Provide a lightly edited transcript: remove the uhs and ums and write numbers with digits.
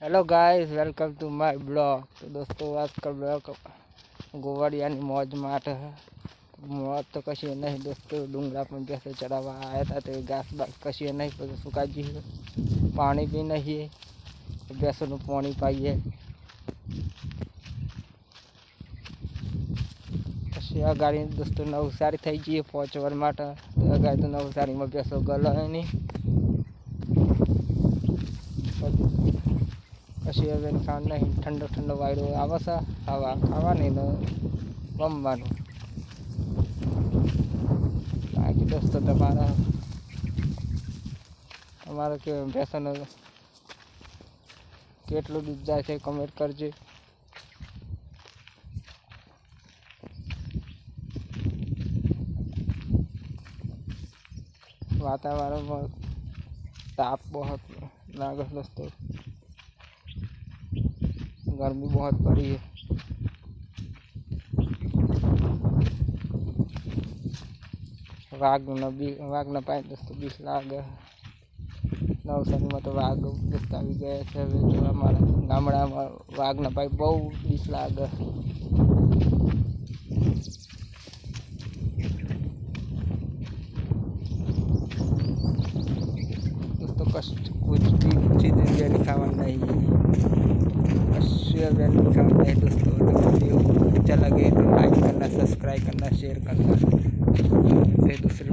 Hello guys, welcome to my blog. तो दोस्तों, आज का ब्लॉग गोवर यानी मौज माट है। मौज तो कशी नहीं दोस्तों, डूंगरा पर जैसे चढ़ा हुआ आया था तो घास बास कशी नहीं पर सुखा जी है, पानी भी नहीं है, जैसे नु पानी पाई है कशी आ गाड़ी दोस्तों नवसारी થઈ જઈએ પહોંચવા માટે। તો ગાય તો નવસારીમાં બેસો ગલો એની પછી હવે ખાન નહીં, ઠંડો ઠંડો વાયરો આવે છે, હવા ખાવાની ને રમવાનું। બાકી દોસ્તો તમારે કે ભેંસોનું કેટલું દૂધ જાય છે કમેન્ટ કરજો। वातावरण में ताप बहुत लगे दोस्तों, गर्मी बहुत पड़ी है। वाघ न पाए दोस्तों, बीस लागे नवसारी में तो वाघ दोस्त आई गए थे। तो हमारा गामड़ा में वाघ न पाए बहु बीस लागे। कुछ भी चीज़ बिरयानी खावा नहीं है, बिरयानी खावा नहीं दोस्तों। तो वीडियो अच्छा लगे तो लाइक करना, सब्सक्राइब करना, शेयर करना। फिर दूसरे